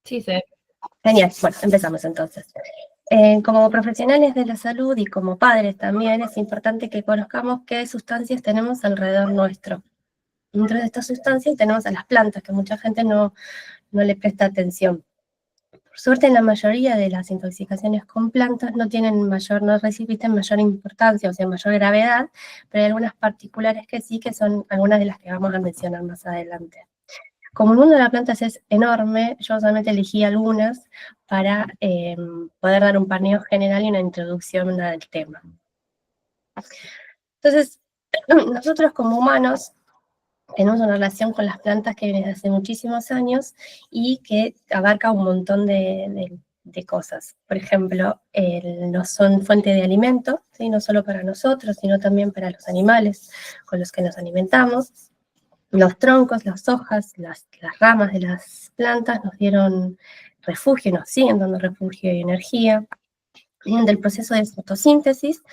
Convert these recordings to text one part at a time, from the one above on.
Sí, sí. Genial, bueno, empezamos entonces. Como profesionales de la salud y como padres también es importante que conozcamos qué sustancias tenemos alrededor nuestro. Dentro de estas sustancias tenemos a las plantas, que mucha gente no le presta atención. Por suerte, la mayoría de las intoxicaciones con plantas no reciben mayor importancia, o sea, mayor gravedad, pero hay algunas particulares que sí, que son algunas de las que vamos a mencionar más adelante. Como el mundo de las plantas es enorme, yo solamente elegí algunas para poder dar un paneo general y una introducción al tema. Entonces, nosotros como humanos tenemos una relación con las plantas que viene desde hace muchísimos años y que abarca un montón de cosas. Por ejemplo, nos son fuente de alimento, ¿sí? No solo para nosotros, sino también para los animales con los que nos alimentamos. Los troncos, las hojas, las ramas de las plantas nos dieron refugio, nos siguen dando refugio y energía. Vienen del proceso de fotosíntesis,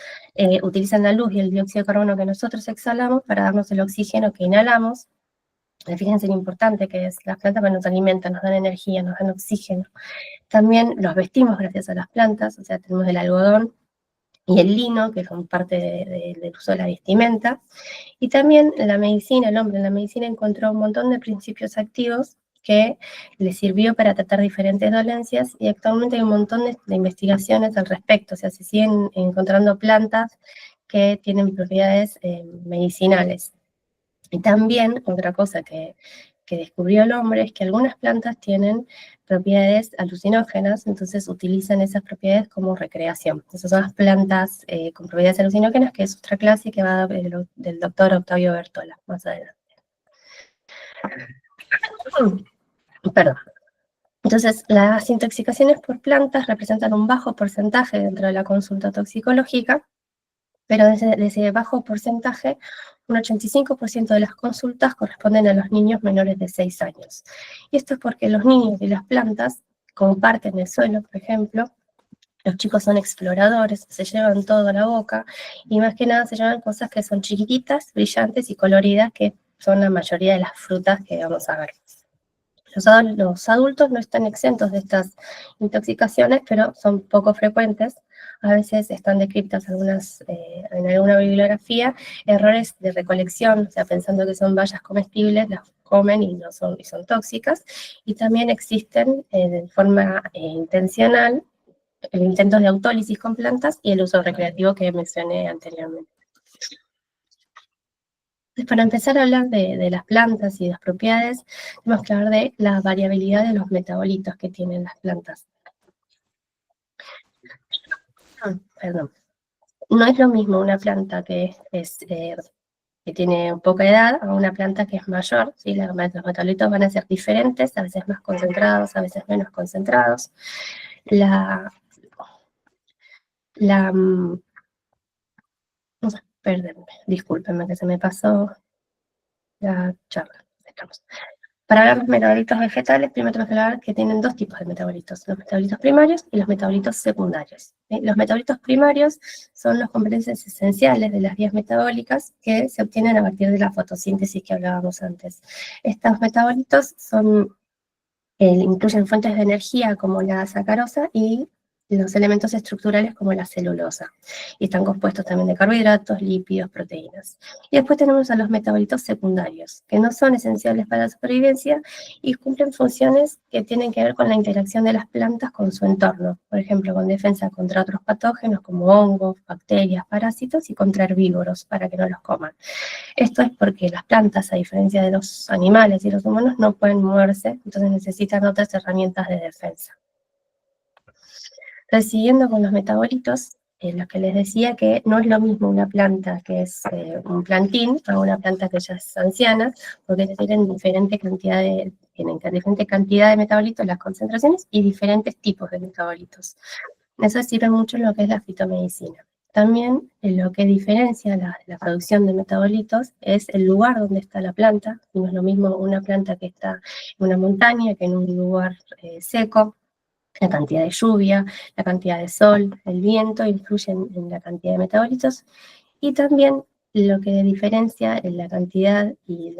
utilizan la luz y el dióxido de carbono que nosotros exhalamos para darnos el oxígeno que inhalamos. Fíjense lo importante que es, las plantas nos alimentan, nos dan energía, nos dan oxígeno. También los vestimos gracias a las plantas, o sea, tenemos el algodón y el lino, que son parte del uso de la vestimenta. Y también la medicina, el hombre en la medicina encontró un montón de principios activos que le sirvió para tratar diferentes dolencias y actualmente hay un montón de investigaciones al respecto, o sea, se siguen encontrando plantas que tienen propiedades medicinales. Y también otra cosa que descubrió el hombre es que algunas plantas tienen propiedades alucinógenas, entonces utilizan esas propiedades como recreación. Esas son las plantas con propiedades alucinógenas, que es otra clase que va del doctor Octavio Bertola, más adelante. Perdón. Entonces, las intoxicaciones por plantas representan un bajo porcentaje dentro de la consulta toxicológica, pero de ese bajo porcentaje, un 85% de las consultas corresponden a los niños menores de 6 años. Y esto es porque los niños y las plantas comparten el suelo, por ejemplo. Los chicos son exploradores, se llevan todo a la boca y más que nada se llevan cosas que son chiquititas, brillantes y coloridas, que son la mayoría de las frutas que vamos a ver. Los adultos no están exentos de estas intoxicaciones, pero son poco frecuentes. A veces están descritas en alguna bibliografía errores de recolección, o sea, pensando que son bayas comestibles, las comen y son tóxicas. Y también existen de forma intencional intentos de autólisis con plantas y el uso recreativo que mencioné anteriormente. Para empezar a hablar de las plantas y de las propiedades, tenemos que hablar de la variabilidad de los metabolitos que tienen las plantas. Perdón. No es lo mismo una planta que tiene poca edad a una planta que es mayor, ¿sí? Los metabolitos van a ser diferentes, a veces más concentrados, a veces menos concentrados. Perdón, discúlpenme que se me pasó la charla. Para hablar de los metabolitos vegetales, primero tenemos que hablar que tienen dos tipos de metabolitos, los metabolitos primarios y los metabolitos secundarios. ¿Sí? Los metabolitos primarios son los componentes esenciales de las vías metabólicas que se obtienen a partir de la fotosíntesis que hablábamos antes. Estos metabolitos incluyen fuentes de energía como la sacarosa y los elementos estructurales como la celulosa. Y están compuestos también de carbohidratos, lípidos, proteínas. Y después tenemos a los metabolitos secundarios, que no son esenciales para la supervivencia y cumplen funciones que tienen que ver con la interacción de las plantas con su entorno. Por ejemplo, con defensa contra otros patógenos como hongos, bacterias, parásitos y contra herbívoros para que no los coman. Esto es porque las plantas, a diferencia de los animales y los humanos, no pueden moverse, entonces necesitan otras herramientas de defensa. Entonces, siguiendo con los metabolitos, lo que les decía que no es lo mismo una planta que es un plantín a una planta que ya es anciana, porque tienen diferente cantidad de metabolitos, las concentraciones, y diferentes tipos de metabolitos. Eso sirve mucho en lo que es la fitomedicina. También lo que diferencia la producción de metabolitos es el lugar donde está la planta. No es lo mismo una planta que está en una montaña que en un lugar seco. La cantidad de lluvia, la cantidad de sol, el viento influyen en la cantidad de metabolitos. Y también lo que diferencia en la cantidad y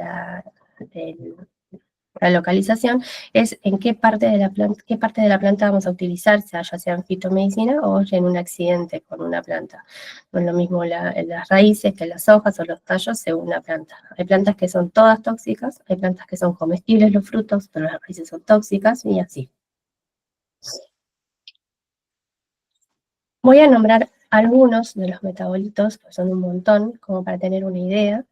La localización es en qué parte de la planta vamos a utilizar, ya sea en fitomedicina o en un accidente con una planta. No es lo mismo las raíces que las hojas o los tallos según la planta. Hay plantas que son todas tóxicas, hay plantas que son comestibles los frutos, pero las raíces son tóxicas y así. Voy a nombrar algunos de los metabolitos, que son un montón, como para tener una idea.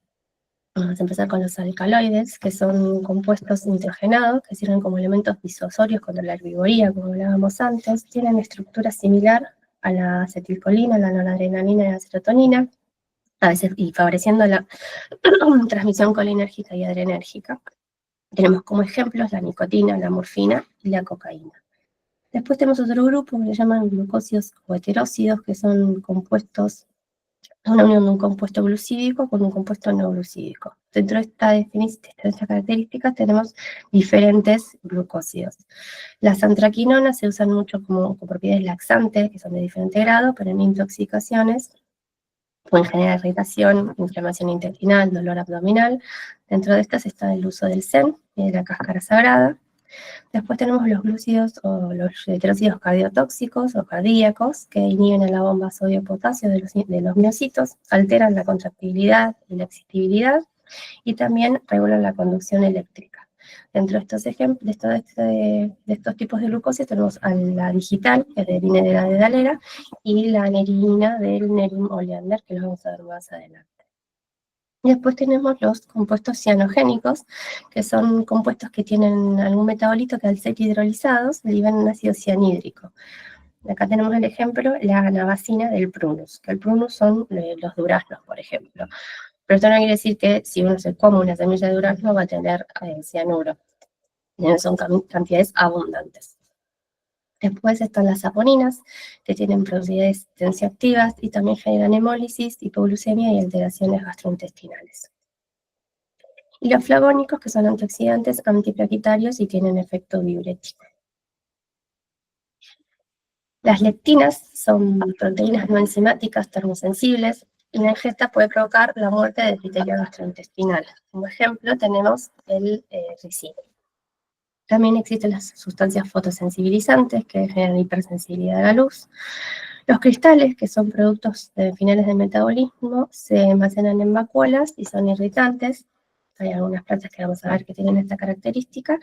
Vamos a empezar con los alcaloides, que son compuestos nitrogenados, que sirven como elementos disuasorios contra la herbivoría, como hablábamos antes. Tienen estructura similar a la acetilcolina, la noradrenalina y la serotonina, a veces, y favoreciendo la transmisión colinérgica y adrenérgica. Tenemos como ejemplos la nicotina, la morfina y la cocaína. Después tenemos otro grupo que se llaman glucósidos o heterócidos, que son compuestos, una unión de un compuesto glucídico con un compuesto no glucídico. Dentro de estas características tenemos diferentes glucósidos. Las antraquinonas se usan mucho como propiedades laxantes, que son de diferente grado, pero en intoxicaciones pueden generar irritación, inflamación intestinal, dolor abdominal. Dentro de estas está el uso del SEN y de la cáscara sagrada. Después tenemos los glúcidos o los heterócidos cardiotóxicos o cardíacos, que inhiben la bomba sodio-potasio de los miocitos, alteran la contractibilidad y la excitabilidad, y también regulan la conducción eléctrica. Dentro de estos ejemplos, de estos tipos de glucosis, tenemos a la digital, que viene de la dedalera, y la nerina del nerim oleander, que los vamos a ver más adelante. Y después tenemos los compuestos cianogénicos, que son compuestos que tienen algún metabolito que al ser hidrolizados liberan un ácido cianhídrico. Acá tenemos el ejemplo, la anabacina del prunus, que el prunus son los duraznos, por ejemplo. Pero esto no quiere decir que si uno se come una semilla de durazno va a tener cianuro. Son cantidades abundantes. Después están las saponinas, que tienen propiedades tensioactivas y también generan hemólisis, hipoglucemia y alteraciones gastrointestinales. Y los flagónicos, que son antioxidantes, antiplaquetarios y tienen efecto diurético. Las lectinas son proteínas no enzimáticas termosensibles y la ingesta puede provocar la muerte del epitelio gastrointestinal. Como ejemplo tenemos el ricino. También existen las sustancias fotosensibilizantes que generan hipersensibilidad a la luz. Los cristales, que son productos de finales del metabolismo, se almacenan en vacuolas y son irritantes. Hay algunas plantas que vamos a ver que tienen esta característica.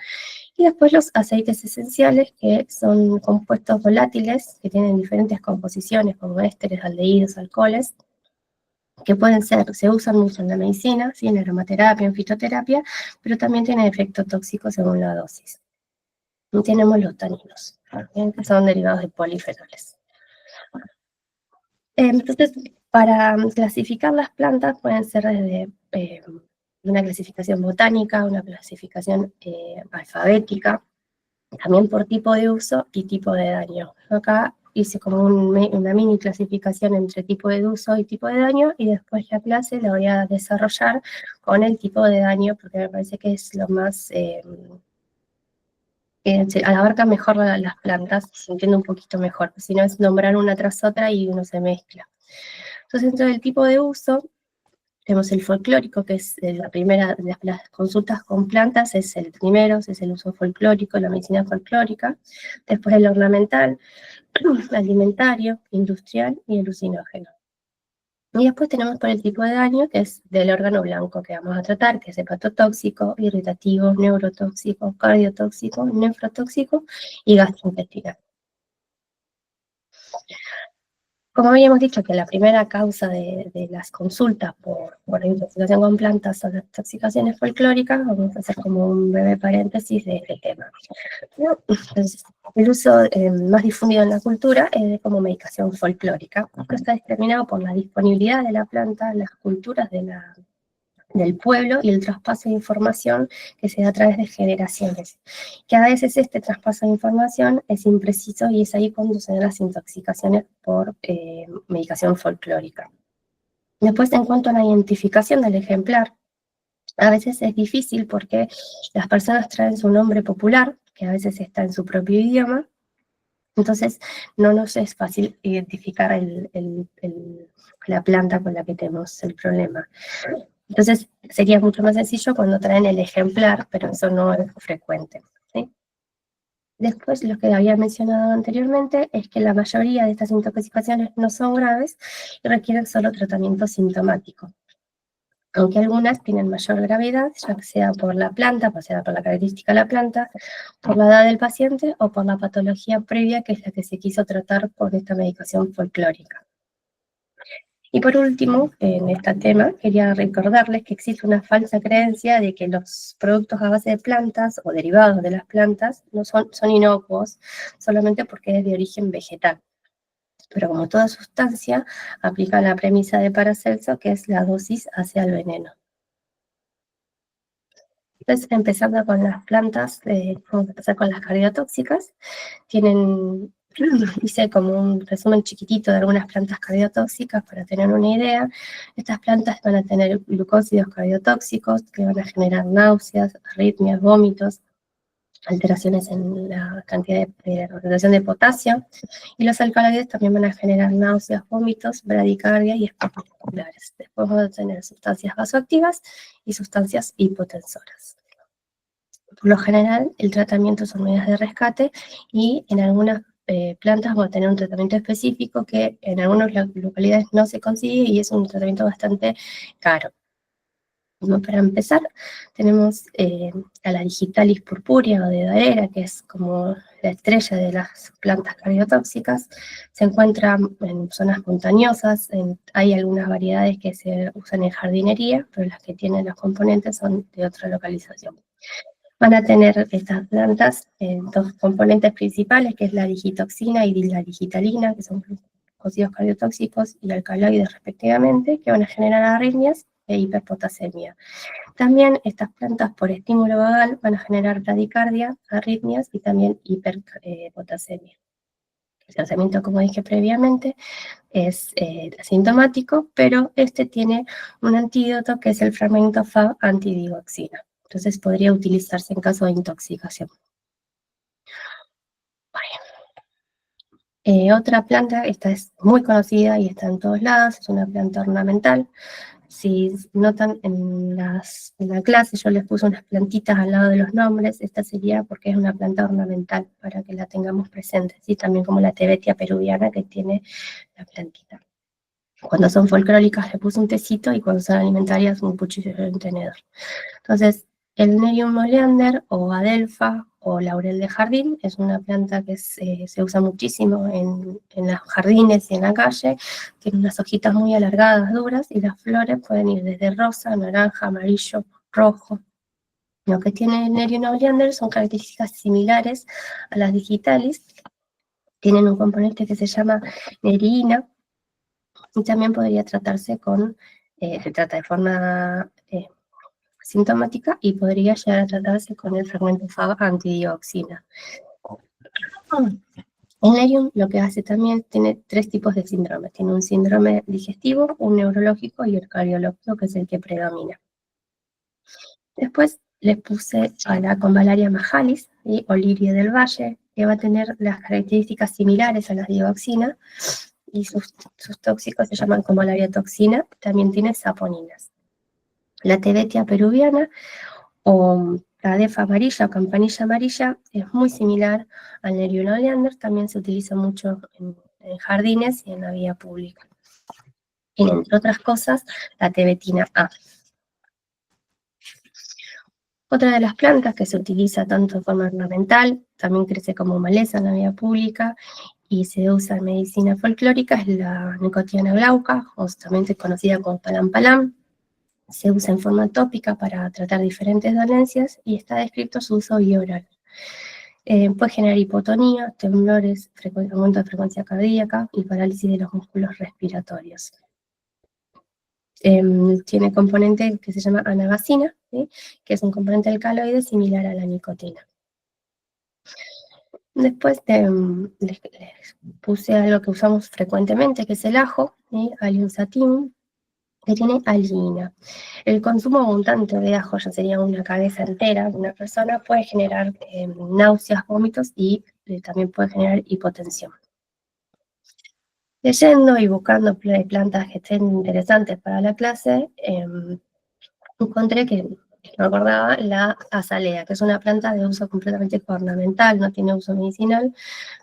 Y después los aceites esenciales, que son compuestos volátiles, que tienen diferentes composiciones, como ésteres, aldehídos, alcoholes, que se usan mucho en la medicina, ¿sí? En la aromaterapia, en fitoterapia, pero también tienen efecto tóxico según la dosis. Y tenemos los taninos, que son derivados de polifenoles. Entonces, para clasificar las plantas pueden ser desde una clasificación botánica, una clasificación alfabética, también por tipo de uso y tipo de daño. Acá hice como una mini clasificación entre tipo de uso y tipo de daño, y después la clase la voy a desarrollar con el tipo de daño, porque me parece que es lo más, se abarca mejor las plantas, se entiende un poquito mejor, si no es nombrar una tras otra y uno se mezcla. Entonces, dentro del tipo de uso, tenemos el folclórico, que es la primera de las consultas con plantas, es el primero, es el uso folclórico, la medicina folclórica. Después el ornamental, alimentario, industrial y alucinógeno. Y después tenemos por el tipo de daño, que es del órgano blanco que vamos a tratar, que es hepatotóxico, irritativo, neurotóxico, cardiotóxico, nefrotóxico y gastrointestinal. Como habíamos dicho que la primera causa de las consultas por intoxicación con plantas son las intoxicaciones folclóricas, vamos a hacer como un breve paréntesis de este tema. Entonces, el uso más difundido en la cultura es como medicación folclórica, que está determinado por la disponibilidad de la planta, las culturas del pueblo y el traspaso de información que se da a través de generaciones. Que a veces este traspaso de información es impreciso y es ahí cuando se dan las intoxicaciones por medicación folclórica. Después, en cuanto a la identificación del ejemplar, a veces es difícil porque las personas traen su nombre popular, que a veces está en su propio idioma, entonces no nos es fácil identificar la planta con la que tenemos el problema. Entonces sería mucho más sencillo cuando traen el ejemplar, pero eso no es frecuente, ¿sí? Después, lo que había mencionado anteriormente es que la mayoría de estas intoxicaciones no son graves y requieren solo tratamiento sintomático, aunque algunas tienen mayor gravedad, ya sea por la planta, o sea por la característica de la planta, por la edad del paciente o por la patología previa, que es la que se quiso tratar con esta medicación folclórica. Y por último, en este tema, quería recordarles que existe una falsa creencia de que los productos a base de plantas o derivados de las plantas no son inocuos solamente porque es de origen vegetal. Pero como toda sustancia, aplica la premisa de Paracelso, que es la dosis hacia el veneno. Entonces, empezando con las plantas, vamos a empezar con las cardiotóxicas. Hice como un resumen chiquitito de algunas plantas cardiotóxicas para tener una idea. Estas plantas van a tener glucósidos cardiotóxicos que van a generar náuseas, arritmias, vómitos, alteraciones en la cantidad de representación de potasio, y los alcaloides también van a generar náuseas, vómitos, bradicardia y espasmos musculares. Después vamos a tener sustancias vasoactivas y sustancias hipotensoras. Por lo general, el tratamiento son medidas de rescate y en algunas plantas vamos a tener un tratamiento específico que en algunas localidades no se consigue y es un tratamiento bastante caro. Bueno, para empezar, tenemos a la digitalis purpúrea o dedalera, que es como la estrella de las plantas cardiotóxicas. Se encuentra en zonas montañosas, hay algunas variedades que se usan en jardinería, pero las que tienen los componentes son de otra localización. Van a tener estas plantas dos componentes principales, que es la digitoxina y la digitalina, que son glucósidos cardiotóxicos y alcaloides respectivamente, que van a generar arritmias e hiperpotasemia. También estas plantas por estímulo vagal van a generar bradicardia, arritmias y también hiperpotasemia. El tratamiento, como dije previamente, es asintomático, pero este tiene un antídoto que es el fragmento Fab antidigoxina. Entonces podría utilizarse en caso de intoxicación. Otra planta, esta es muy conocida y está en todos lados, es una planta ornamental. Si notan en la clase yo les puse unas plantitas al lado de los nombres, esta sería porque es una planta ornamental, para que la tengamos presente, ¿sí? También como la tebetia peruviana que tiene la plantita. Cuando son folclóricas le puse un tecito y cuando son alimentarias un cuchillo y un tenedor. Entonces, el Nerium oleander o adelfa o laurel de jardín es una planta que se usa muchísimo en los jardines y en la calle. Tiene unas hojitas muy alargadas, duras, y las flores pueden ir desde rosa, naranja, amarillo, rojo. Lo que tiene el Nerium oleander son características similares a las digitalis. Tienen un componente que se llama nerina, y también podría tratarse se trata de forma sintomática y podría llegar a tratarse con el fragmento Fab antidioxina. El Nerium lo que hace también, tiene tres tipos de síndromes. Tiene un síndrome digestivo, un neurológico y el cardiológico, que es el que predomina. Después les puse a la Convallaria majalis, ¿sí? O lirio del valle, que va a tener las características similares a las dioxina, y sus tóxicos se llaman Convallaria toxina, también tiene saponinas. La tebetia peruviana o Tadefa amarilla o campanilla amarilla es muy similar al Nerium oleander, también se utiliza mucho en jardines y en la vía pública. Y entre otras cosas, la tebetina A. Otra de las plantas que se utiliza tanto de forma ornamental, también crece como maleza en la vía pública y se usa en medicina folclórica, es la Nicotiana glauca, justamente conocida como palam palam. Se usa en forma tópica para tratar diferentes dolencias y está descrito su uso bioral. Puede generar hipotonía, temblores, aumento de frecuencia cardíaca y parálisis de los músculos respiratorios. Tiene componente que se llama anagacina, ¿sí? Que es un componente alcaloide similar a la nicotina. Después les puse algo que usamos frecuentemente, que es el ajo, ¿sí? Allium sativum, que tiene algina. El consumo abundante de ajo, ya sería una cabeza entera de una persona, puede generar náuseas, vómitos y también puede generar hipotensión. Leyendo y buscando plantas que estén interesantes para la clase, encontré que no acordaba la azalea, que es una planta de uso completamente ornamental, no tiene uso medicinal,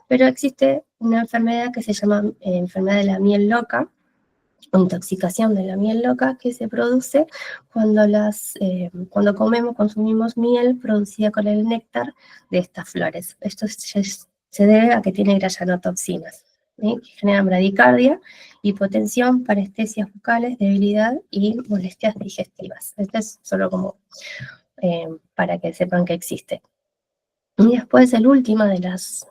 pero existe una enfermedad que se llama enfermedad de la miel loca, o intoxicación de la miel loca, que se produce cuando, cuando consumimos miel producida con el néctar de estas flores. Esto se debe a que tiene grallanotoxinas, ¿sí? Que generan bradicardia, hipotensión, parestesias bucales, debilidad y molestias digestivas. Este es solo como para que sepan que existe. Y después el último de las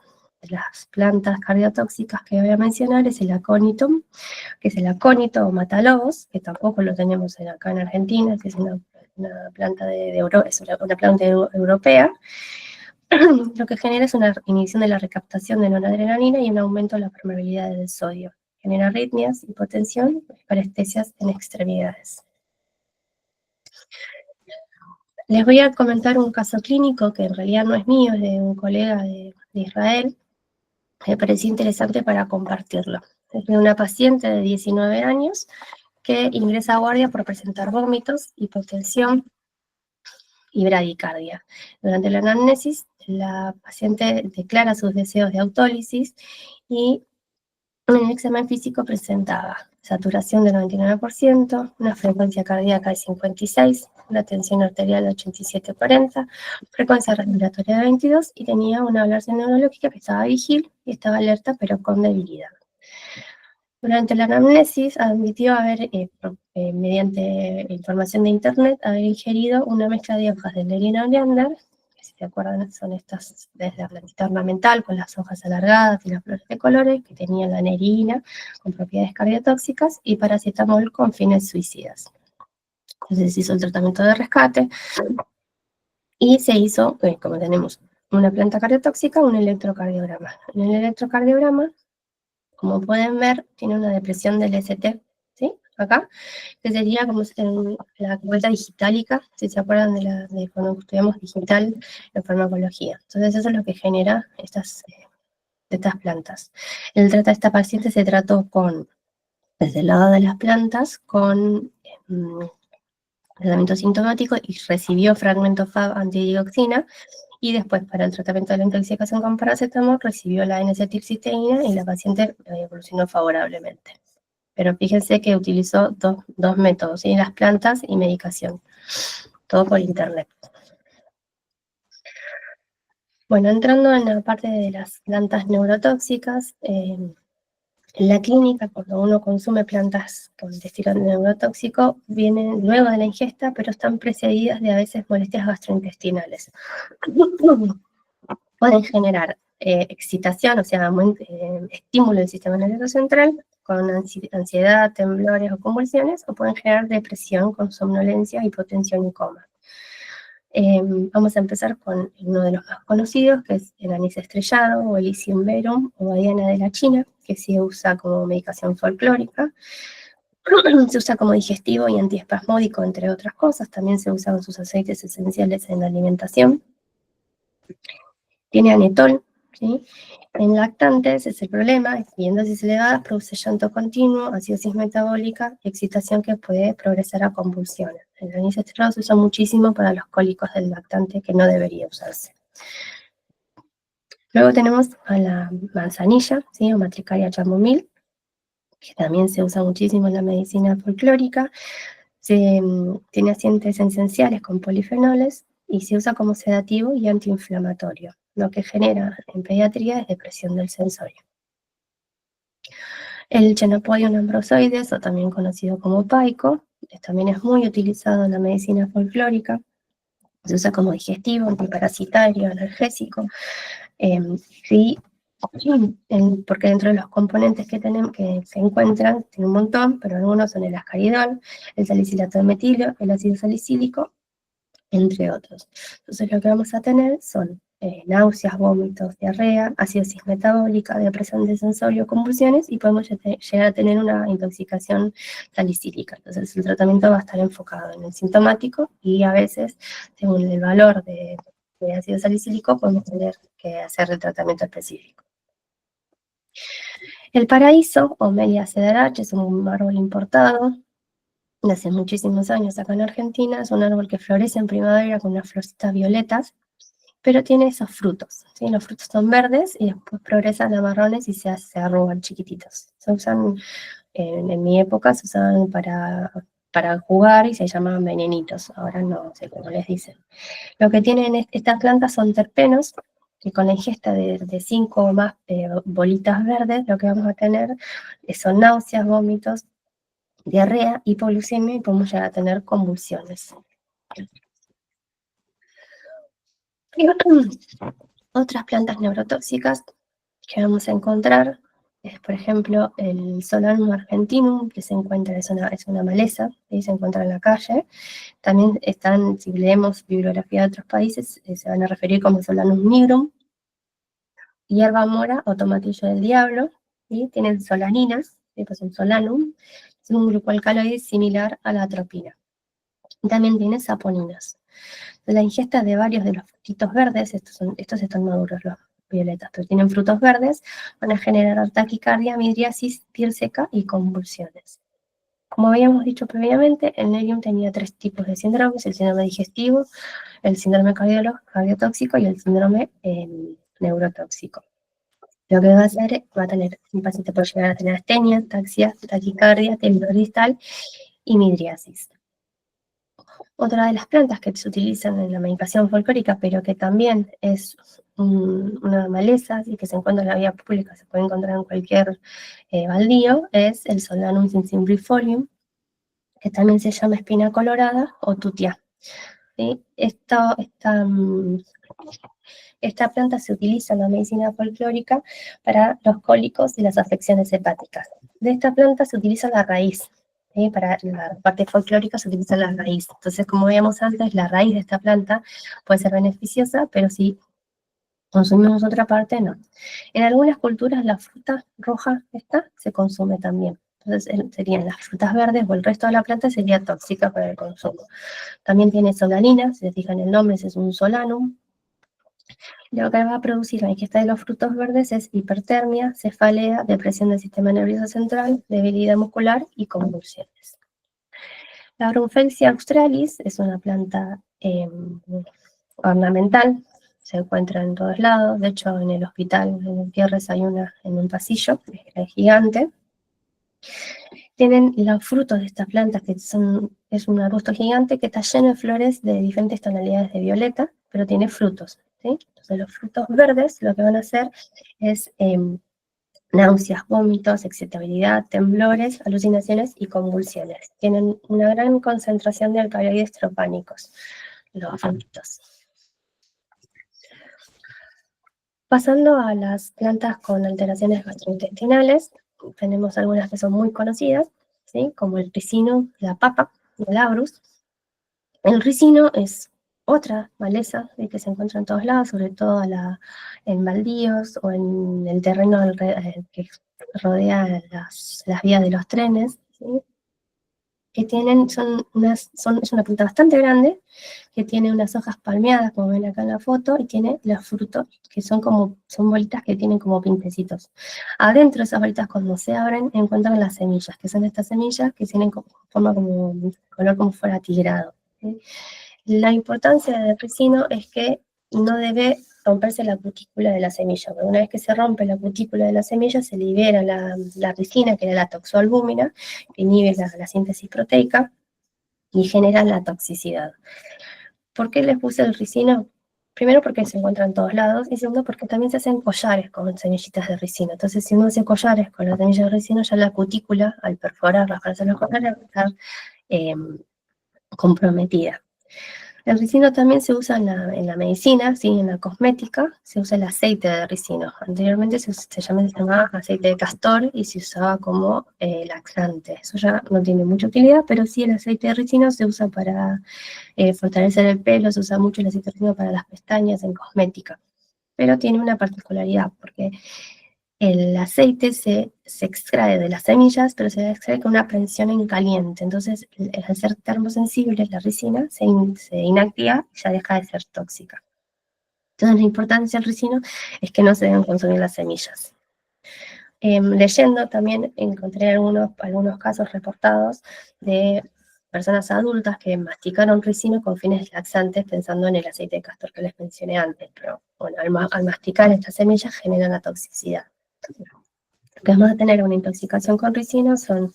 plantas cardiotóxicas que voy a mencionar es el aconitum, que es el acónito o matalobos, que tampoco lo tenemos acá en Argentina, que es una planta es una planta europea. Lo que genera es una inhibición de la recaptación de noradrenalina y un aumento de la permeabilidad del sodio. Genera arritmias, hipotensión y parestesias en extremidades. Les voy a comentar un caso clínico que en realidad no es mío, es de un colega de Israel. Me pareció interesante para compartirlo. Es de una paciente de 19 años que ingresa a guardia por presentar vómitos, hipotensión y bradicardia. Durante la anamnesis, la paciente declara sus deseos de autólisis y en el examen físico presentaba saturación del 99%, una frecuencia cardíaca de 56, una tensión arterial de 87-40, frecuencia respiratoria de 22 y tenía una ablación neurológica que estaba vigil y estaba alerta pero con debilidad. Durante la anamnesis admitió haber, mediante información de internet, haber ingerido una mezcla de hojas de lerina oleander, que si se acuerdan son estas desde la plantita ornamental con las hojas alargadas y las flores de colores, que tenían la nerina con propiedades cardiotóxicas y paracetamol con fines suicidas. Entonces se hizo el tratamiento de rescate y se hizo, como tenemos una planta cardiotóxica, un electrocardiograma. En el electrocardiograma, como pueden ver, tiene una depresión del ST, ¿sí? Acá, que sería como la vuelta digitálica, si se acuerdan de cuando estudiamos digital en farmacología. Entonces eso es lo que genera estas plantas. Esta paciente se trató desde el lado de las plantas, con tratamiento sintomático y recibió fragmento FAB antidioxina, y después para el tratamiento de la intoxicación con paracetamol recibió la N-acetilcisteína y la paciente evolucionó favorablemente. Pero fíjense que utilizó dos métodos, ¿sí? Las plantas y medicación, todo por internet. Bueno, entrando en la parte de las plantas neurotóxicas, en la clínica, cuando uno consume plantas con estilo neurotóxico, vienen luego de la ingesta, pero están precedidas de a veces molestias gastrointestinales. Pueden generar excitación, o sea, estímulo del sistema nervioso central, con ansiedad, temblores o convulsiones, o pueden generar depresión con somnolencia, hipotensión y coma. Vamos a empezar con uno de los más conocidos, que es el anís estrellado, o el Elysium verum, o badiana de la China, que se usa como medicación folclórica. Se usa como digestivo y antiespasmódico, entre otras cosas. También se usa con sus aceites esenciales en la alimentación. Tiene anetol, ¿sí? En lactantes es el problema, y en dosis elevadas produce llanto continuo, acidosis metabólica, excitación que puede progresar a convulsiones. El anís estrellado se usa muchísimo para los cólicos del lactante, que no debería usarse. Luego tenemos a la manzanilla, ¿sí? O Matricaria chamomil, que también se usa muchísimo en la medicina folclórica. Tiene aceites esenciales con polifenoles y se usa como sedativo y antiinflamatorio. Lo que genera en pediatría es depresión del sensorio. El Chenopodium ambrosoides, o también conocido como paico, también es muy utilizado en la medicina folclórica. Se usa como digestivo, antiparasitario, analgésico. Sí, porque dentro de los componentes que se encuentran, tiene un montón, pero algunos son el ascaridol, el salicilato de metilio, el ácido salicílico, entre otros. Entonces lo que vamos a tener son náuseas, vómitos, diarrea, acidosis metabólica, depresión del sensorio, convulsiones, y podemos llegar a tener una intoxicación salicílica. Entonces el tratamiento va a estar enfocado en el sintomático, y a veces, según el valor de ácido salicílico, podemos tener que hacer el tratamiento específico. El paraíso, o Melia cedarache, es un árbol importado, de hace muchísimos años acá en Argentina. Es un árbol que florece en primavera con unas florcitas violetas, pero tiene esos frutos, ¿sí? Los frutos son verdes y después progresan a marrones y se arrugan chiquititos. Se usan, en mi época se usaban para jugar y se llamaban venenitos, ahora no sé cómo les dicen. Lo que tienen estas plantas son terpenos, que con la ingesta de 5 o más bolitas verdes, lo que vamos a tener son náuseas, vómitos, diarrea, hipoglucemia y podemos llegar a tener convulsiones. Y otras plantas neurotóxicas que vamos a encontrar es, por ejemplo, el Solanum argentinum, que se encuentra, es una maleza, y se encuentra en la calle. También están, si leemos bibliografía de otros países, se van a referir como Solanum nigrum, hierba mora o tomatillo del diablo, ¿sí? Tienen solaninas, ¿sí? Pues el solanum es un grupo alcaloide similar a la atropina. También tiene saponinas. La ingesta de varios de los frutitos verdes, estos están maduros, los violetas, pero tienen frutos verdes, van a generar taquicardia, midriasis, piel seca y convulsiones. Como habíamos dicho previamente, el Nerium tenía 3 tipos de síndromes: el síndrome digestivo, el síndrome cardiotóxico y el síndrome neurotóxico. Lo que va a hacer, va a tener, un paciente puede llegar a tener astenia, ataxia, taquicardia, temblor distal y midriasis. Otra de las plantas que se utilizan en la medicación folclórica, pero que también es una maleza y que se encuentra en la vía pública, se puede encontrar en cualquier baldío, es el Solanum cincimbrifolium, que también se llama espina colorada o tutia. ¿Sí? Esta planta se utiliza en la medicina folclórica para los cólicos y las afecciones hepáticas. De esta planta se utiliza la raíz. ¿Sí? Para la parte folclórica se utiliza la raíz. Entonces, como veíamos antes, la raíz de esta planta puede ser beneficiosa, pero si consumimos otra parte, no. En algunas culturas la fruta roja esta se consume también. Entonces serían las frutas verdes o el resto de la planta sería tóxica para el consumo. También tiene solanina, si se fijan el nombre, ese es un solanum. Lo que va a producir la ingesta de los frutos verdes es hipertermia, cefalea, depresión del sistema nervioso central, debilidad muscular y convulsiones. La Brunfelsia australis es una planta ornamental, se encuentra en todos lados. De hecho, en el hospital en Gutiérrez hay una en un pasillo, es gigante. Tienen los frutos de esta planta, que es un arbusto gigante que está lleno de flores de diferentes tonalidades de violeta, pero tiene frutos, ¿sí? Entonces los frutos verdes lo que van a hacer es náuseas, vómitos, excitabilidad, temblores, alucinaciones y convulsiones. Tienen una gran concentración de alcaloides tropánicos, los frutos. Pasando a las plantas con alteraciones gastrointestinales, tenemos algunas que son muy conocidas, ¿sí? Como el ricino, la papa, el abrus. El ricino es otra maleza que se encuentra en todos lados, sobre todo en baldíos o en el terreno que rodea las vías de los trenes, ¿sí? Que tienen, es una planta bastante grande, que tiene unas hojas palmeadas, como ven acá en la foto, y tiene los frutos, que son bolitas que tienen como pintecitos. Adentro de esas bolitas, cuando se abren, encuentran las semillas, que son estas semillas que tienen forma como, color como fuera tigrado, ¿sí? La importancia del ricino es que no debe romperse la cutícula de la semilla, porque una vez que se rompe la cutícula de la semilla, se libera la ricina, que era la toxoalbúmina, que inhibe la síntesis proteica y genera la toxicidad. ¿Por qué les puse el ricino? Primero porque se encuentra en todos lados, y segundo porque también se hacen collares con semillitas de ricino. Entonces, si uno hace collares con las semillas de ricino, ya la cutícula, al perforarlas para hacer los collares, va a estar comprometida. El ricino también se usa en la medicina, ¿sí? En la cosmética, se usa el aceite de ricino. Anteriormente se llamaba aceite de castor y se usaba como laxante. Eso ya no tiene mucha utilidad, pero sí el aceite de ricino se usa para fortalecer el pelo, se usa mucho el aceite de ricino para las pestañas en cosmética. Pero tiene una particularidad, porque el aceite se extrae de las semillas, pero se extrae con una prensión en caliente. Entonces, al ser termosensible, la ricina se inactiva y ya deja de ser tóxica. Entonces, la importancia del ricino es que no se deben consumir las semillas. Leyendo también encontré algunos casos reportados de personas adultas que masticaron ricino con fines laxantes pensando en el aceite de castor que les mencioné antes, pero bueno, al masticar estas semillas generan la toxicidad. Lo que vamos a tener una intoxicación con ricino son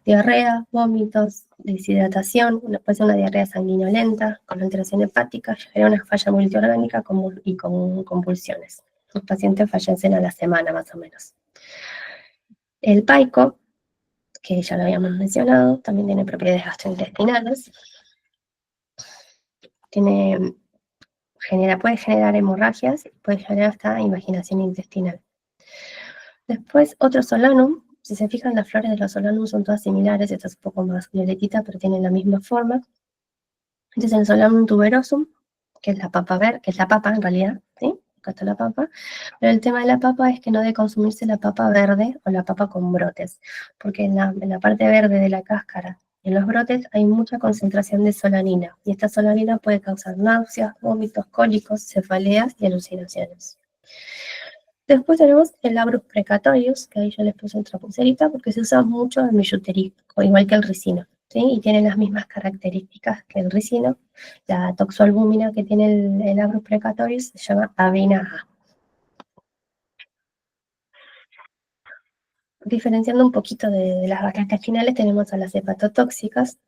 diarrea, vómitos, deshidratación, puede ser una diarrea sanguinolenta, con alteración hepática, genera una falla multiorgánica y con convulsiones. Los pacientes fallecen a la semana más o menos. El paico, que ya lo habíamos mencionado, también tiene propiedades gastrointestinales. Puede generar hemorragias, puede generar hasta invaginación intestinal. Después, otro solanum. Si se fijan, las flores de los solanum son todas similares, esta es un poco más violetita, pero tienen la misma forma. Este es el Solanum tuberosum, que es la papa verde, que es la papa en realidad, ¿sí? Acá está la papa. Pero el tema de la papa es que no debe consumirse la papa verde o la papa con brotes, porque en la parte verde de la cáscara, en los brotes, hay mucha concentración de solanina, y esta solanina puede causar náuseas, vómitos, cólicos, cefaleas y alucinaciones. Después tenemos el Labrus precatorius, que ahí yo les puse otra pulserita, porque se usa mucho en billutería, igual que el ricino, ¿sí? Y tiene las mismas características que el ricino. La toxoalbúmina que tiene el Labrus precatorius se llama avena A. Diferenciando un poquito de las gastrointestinales, tenemos a las hepatotóxicas,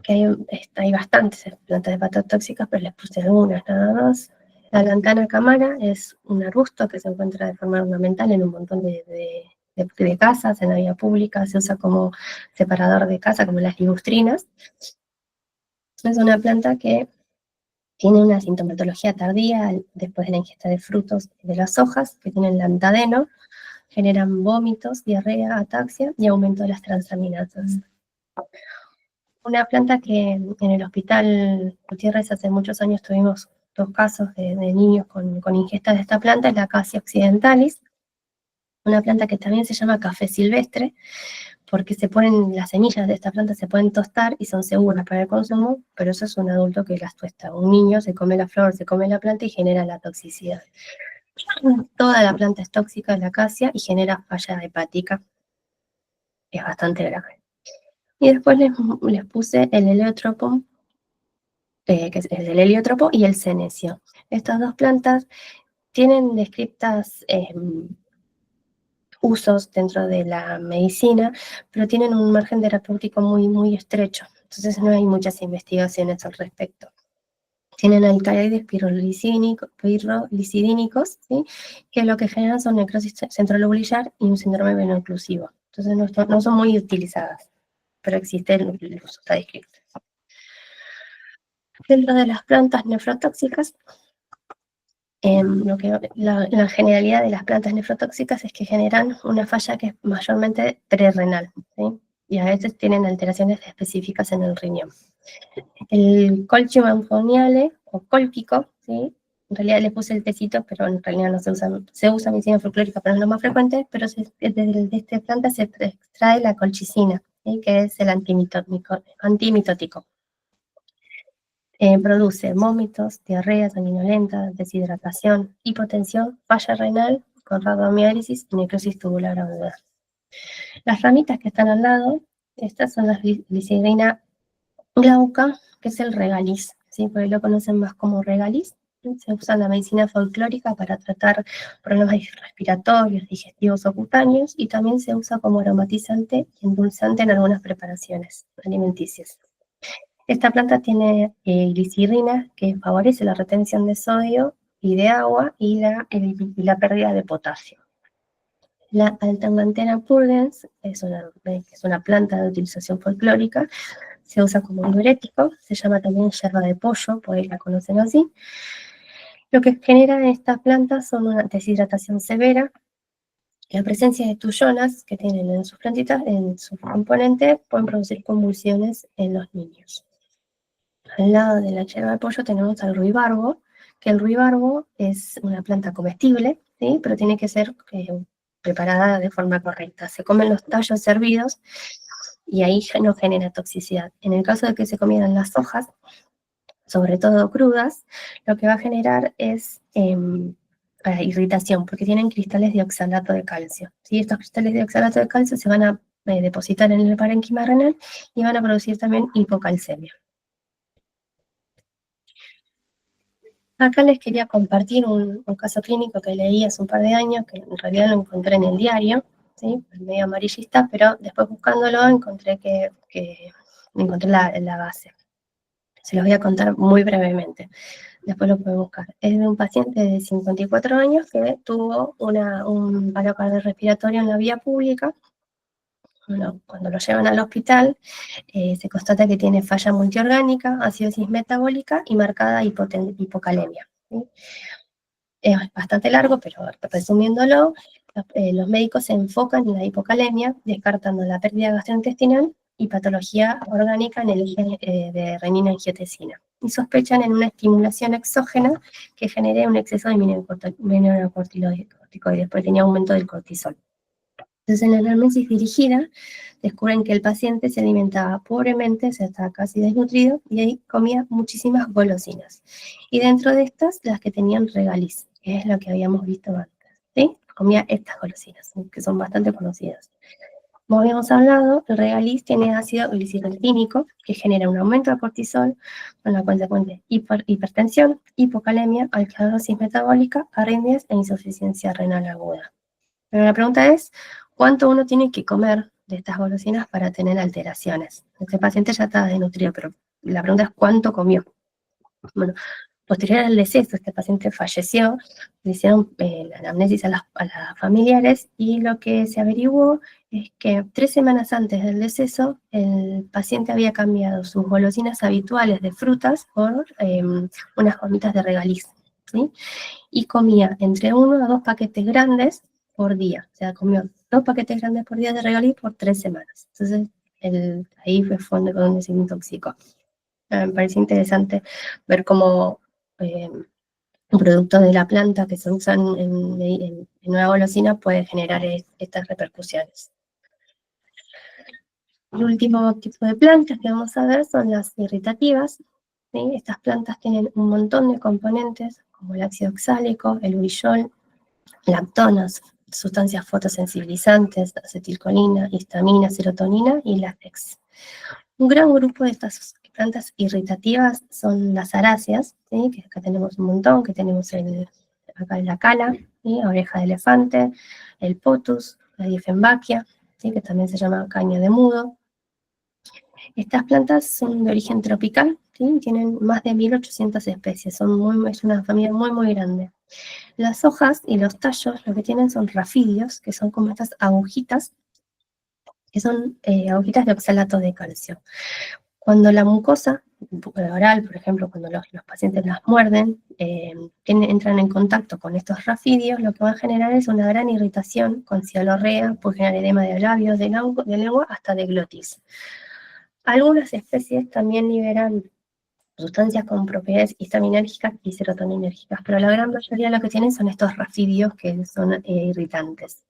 que hay bastantes plantas hepatotóxicas, pero les puse algunas nada más. La lantana camara es un arbusto que se encuentra de forma ornamental en un montón de casas, en la vía pública, se usa como separador de casa, como las ligustrinas. Es una planta que tiene una sintomatología tardía después de la ingesta de frutos de las hojas, que tienen lantadeno, generan vómitos, diarrea, ataxia y aumento de las transaminasas. Una planta que en el hospital Gutiérrez hace muchos años tuvimos 2 casos de niños con ingesta de esta planta, es la Acacia occidentalis, una planta que también se llama café silvestre, porque las semillas de esta planta se pueden tostar y son seguras para el consumo, pero eso es un adulto que las tuesta. Un niño se come la flor, se come la planta y genera la toxicidad. Toda la planta es tóxica, la acacia, y genera falla hepática. Es bastante grave. Y después les puse el heliotropo, que es el heliotropo, y el senecio. Estas 2 plantas tienen descriptas usos dentro de la medicina, pero tienen un margen terapéutico muy, muy estrecho. Entonces no hay muchas investigaciones al respecto. Tienen alcaloides pirrolicidínicos, ¿sí? Que lo que generan son necrosis centrolobulillar y un síndrome veno-oclusivo. Entonces no son muy utilizadas, pero existe el uso, está descrito. Dentro de las plantas nefrotóxicas, la generalidad de las plantas nefrotóxicas es que generan una falla que es mayormente prerrenal, ¿sí? Y a veces tienen alteraciones específicas en el riñón. El colchicum amponiale o cólquico, ¿sí? En realidad le puse el tecito, pero en realidad no se usa medicina folclórica, pero es lo más frecuente, pero de esta planta se extrae la colchicina, ¿sí? Que es el antimitótico. Produce vómitos, diarrea sanguinolenta, deshidratación, hipotensión, falla renal, con rabdomiólisis y necrosis tubular aguda. Las ramitas que están al lado, estas son las glicirrina glauca, que es el regaliz, ¿sí? Porque lo conocen más como regaliz. Se usa en la medicina folclórica para tratar problemas respiratorios, digestivos o cutáneos, y también se usa como aromatizante y endulzante en algunas preparaciones alimenticias. Esta planta tiene glicirrina, que favorece la retención de sodio y de agua y la pérdida de potasio. La Alternanthera purgens es una planta de utilización folclórica, se usa como diurético, se llama también yerba de pollo, por ahí la conocen así. Lo que genera estas plantas son una deshidratación severa, la presencia de tullonas que tienen en sus plantitas, en su componente, pueden producir convulsiones en los niños. Al lado de la yerba de pollo tenemos al ruibarbo, que el ruibarbo es una planta comestible, ¿sí? Pero tiene que ser preparada de forma correcta. Se comen los tallos hervidos y ahí no genera toxicidad. En el caso de que se comieran las hojas, sobre todo crudas, lo que va a generar es irritación, porque tienen cristales de oxalato de calcio. ¿Sí? Estos cristales de oxalato de calcio se van a depositar en el parénquima renal y van a producir también hipocalcemia. Acá les quería compartir un caso clínico que leí hace un par de años, que en realidad lo encontré en el diario, ¿sí? Medio amarillista, pero después buscándolo encontré encontré la base. Se los voy a contar muy brevemente, después lo pueden buscar. Es de un paciente de 54 años que tuvo un paro cardiorrespiratorio en la vía pública. Bueno, cuando lo llevan al hospital, se constata que tiene falla multiorgánica, acidosis metabólica y marcada hipocalemia, ¿sí? Es bastante largo, pero resumiéndolo, los médicos se enfocan en la hipocalemia, descartando la pérdida gastrointestinal y patología orgánica en el eje de renina-angiotensina. Y sospechan en una estimulación exógena que genere un exceso de mineralocorticoides, porque tenía aumento del cortisol. Entonces, en la anamnesis dirigida, descubren que el paciente se alimentaba pobremente, o sea, estaba casi desnutrido, y ahí comía muchísimas golosinas. Y dentro de estas, las que tenían regaliz, que es lo que habíamos visto antes, ¿sí? Comía estas golosinas, que son bastante conocidas. Como habíamos hablado, el regaliz tiene ácido gliciltínico, que genera un aumento de cortisol, con la consecuente hipertensión, hipocalemia, alcalosis metabólica, arritmias e insuficiencia renal aguda. Pero la pregunta es, ¿cuánto uno tiene que comer de estas golosinas para tener alteraciones? Este paciente ya está desnutrido, pero la pregunta es, ¿cuánto comió? Bueno, posterior al deceso, este paciente falleció, le hicieron la anamnesis a las familiares y lo que se averiguó es que 3 semanas antes del deceso, el paciente había cambiado sus golosinas habituales de frutas por unas gomitas de regaliz, ¿sí? Y comía entre 1 a 2 paquetes grandes por día. O sea, comió 2 paquetes grandes por día de regaliz por 3 semanas. Entonces, ahí fue donde se intoxicó. Me parece interesante ver cómo un producto de la planta que se usa en una golosina puede generar estas repercusiones. El último tipo de plantas que vamos a ver son las irritativas, ¿sí? Estas plantas tienen un montón de componentes, como el ácido oxálico, el urillol, lactonas, sustancias fotosensibilizantes, acetilcolina, histamina, serotonina y látex. Un gran grupo de estas plantas irritativas son las aráceas, ¿sí? Que acá tenemos un montón, que tenemos acá la cala, ¿sí? Oreja de elefante, el potus, la diefenbachia, ¿sí? Que también se llama caña de mudo. Estas plantas son de origen tropical, ¿sí? Tienen más de 1800 especies, es una familia muy, muy grande. Las hojas y los tallos lo que tienen son rafidios, que son como estas agujitas, que son agujitas de oxalato de calcio. Cuando la mucosa oral, por ejemplo, cuando los pacientes las muerden, entran en contacto con estos rafidios, lo que va a generar es una gran irritación con cialorrea, puede generar edema de labios, de lengua, hasta de glotis. Algunas especies también liberan sustancias con propiedades histaminérgicas y serotoninérgicas, pero la gran mayoría lo que tienen son estos rafidios que son irritantes.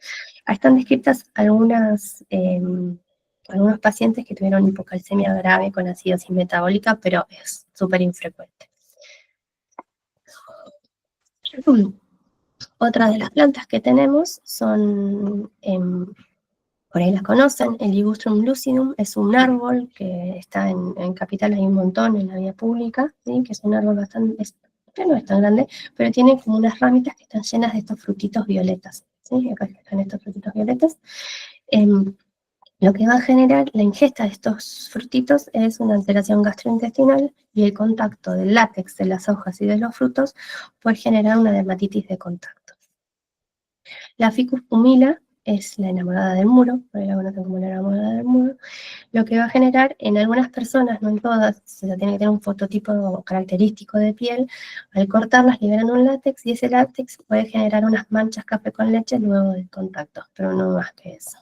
Están descritas algunos pacientes que tuvieron hipocalcemia grave con acidosis metabólica, pero es súper infrecuente. Otra de las plantas que tenemos son, por ahí las conocen, el Ligustrum lucidum, es un árbol que está en Capital, hay un montón en la vía pública, ¿sí? Que es un árbol que no es tan grande, pero tiene como unas ramitas que están llenas de estos frutitos violetas, ¿sí? Acá están estos frutitos violetas. Lo que va a generar la ingesta de estos frutitos es una alteración gastrointestinal y el contacto del látex de las hojas y de los frutos puede generar una dermatitis de contacto. La Ficus pumila es la enamorada del muro, por ahí la conocen como la enamorada del muro, lo que va a generar en algunas personas, no en todas, se tiene que tener un fototipo característico de piel, al cortarlas liberan un látex y ese látex puede generar unas manchas café con leche luego del contacto, pero no más que eso.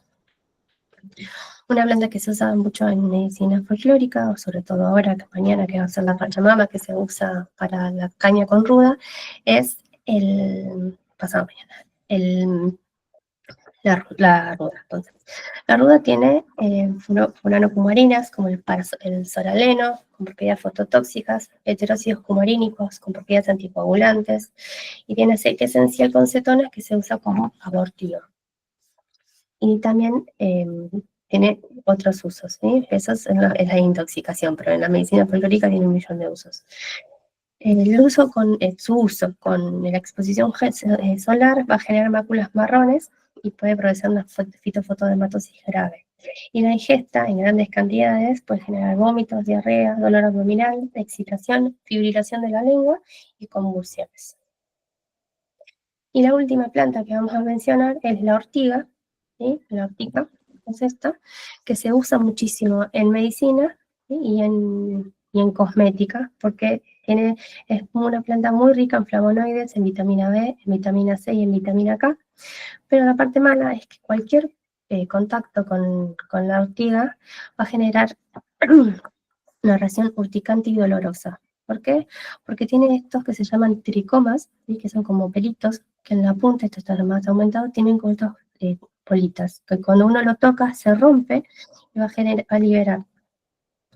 Una planta que se usa mucho en medicina folclórica, o sobre todo ahora, que mañana que va a ser la pachamama, que se usa para la caña con ruda, es pasado mañana, la ruda. Entonces, la ruda tiene furanocumarinas, como el soraleno, con propiedades fototóxicas, heterócidos cumarínicos, con propiedades anticoagulantes, y tiene aceite esencial con cetonas que se usa como abortivo. Y también tiene otros usos, ¿sí? Eso es la intoxicación, pero en la medicina folclórica tiene un millón de usos. Su uso con la exposición solar va a generar máculas marrones y puede producir una fitofotodermatosis grave. Y la ingesta en grandes cantidades puede generar vómitos, diarrea, dolor abdominal, excitación, fibrilación de la lengua y convulsiones. Y la última planta que vamos a mencionar es la ortiga, ¿sí? La ortiga es esta, que se usa muchísimo en medicina, ¿sí? y en cosmética, porque es una planta muy rica en flavonoides, en vitamina B, en vitamina C y en vitamina K, pero la parte mala es que cualquier contacto con la ortiga va a generar una reacción urticante y dolorosa. ¿Por qué? Porque tiene estos que se llaman tricomas, ¿sí? Que son como pelitos, que en la punta, esto está más aumentado, tienen como estos bolitas, que cuando uno lo toca se rompe y va a liberar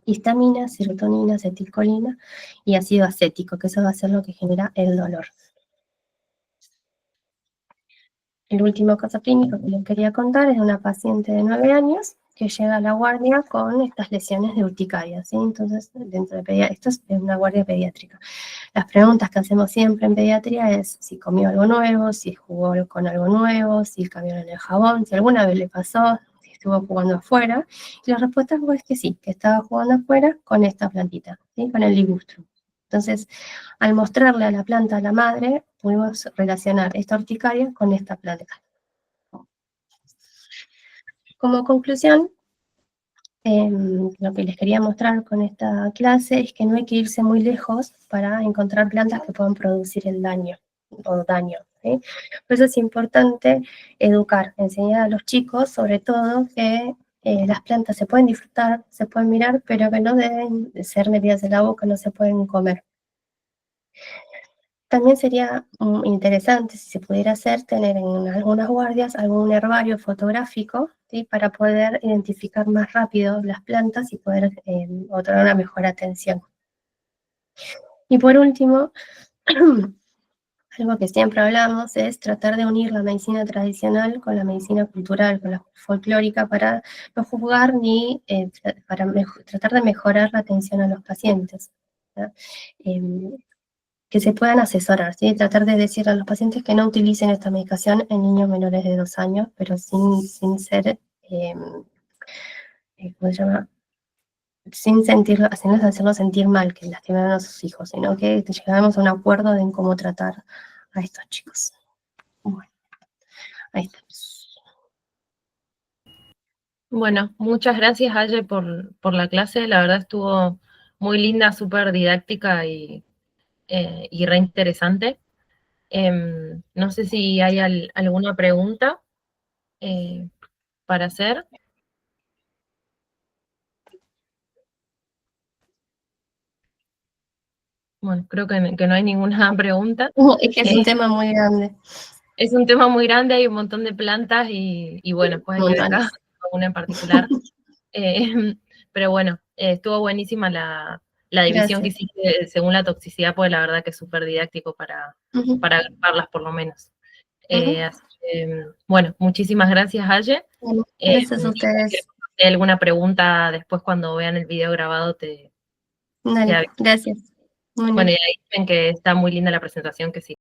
histamina, serotonina, acetilcolina y ácido acético, que eso va a ser lo que genera el dolor. El último caso clínico que les quería contar es de una paciente de 9 años que llega a la guardia con estas lesiones de urticaria, ¿sí? Entonces, esto es una guardia pediátrica. Las preguntas que hacemos siempre en pediatría es si comió algo nuevo, si jugó con algo nuevo, si cambiaron el jabón, si alguna vez le pasó, si estuvo jugando afuera. Y la respuesta fue que sí, que estaba jugando afuera con esta plantita, ¿sí? Con el ligustrum. Entonces, al mostrarle a la planta a la madre, pudimos relacionar esta urticaria con esta planta. Como conclusión, lo que les quería mostrar con esta clase es que no hay que irse muy lejos para encontrar plantas que puedan producir el daño, ¿sí? Por eso es importante educar, enseñar a los chicos, sobre todo, que las plantas se pueden disfrutar, se pueden mirar, pero que no deben ser metidas en la boca, no se pueden comer. También sería interesante, si se pudiera hacer, tener en algunas guardias algún herbario fotográfico, ¿sí? Para poder identificar más rápido las plantas y poder otorgar una mejor atención. Y por último, algo que siempre hablamos es tratar de unir la medicina tradicional con la medicina cultural, con la folclórica, para no juzgar ni para tratar de mejorar la atención a los pacientes, ¿no? Que se puedan asesorar, ¿sí? Tratar de decirle a los pacientes que no utilicen esta medicación en niños menores de 2 años, pero sin ser, ¿cómo se llama? Sin hacerlos sentir mal, que lastimaron a sus hijos, sino que llegamos a un acuerdo en cómo tratar a estos chicos. Bueno, ahí estamos. Bueno, muchas gracias, Aye, por la clase. La verdad estuvo muy linda, súper didáctica y re interesante. No sé si hay alguna pregunta para hacer. Bueno, creo que no hay ninguna pregunta. Es que es un tema muy grande. Es un tema muy grande, hay un montón de plantas y bueno, después hay que ver cada una en particular. Pero bueno, estuvo buenísima la división que hiciste según la toxicidad, porque la verdad que es súper didáctico para agruparlas por lo menos. Así que, bueno, muchísimas gracias, Aye. Bueno, gracias a ustedes. Si hay alguna pregunta después cuando vean el video grabado te Dale, gracias. Bueno, y ahí dicen que está muy linda la presentación, que sí.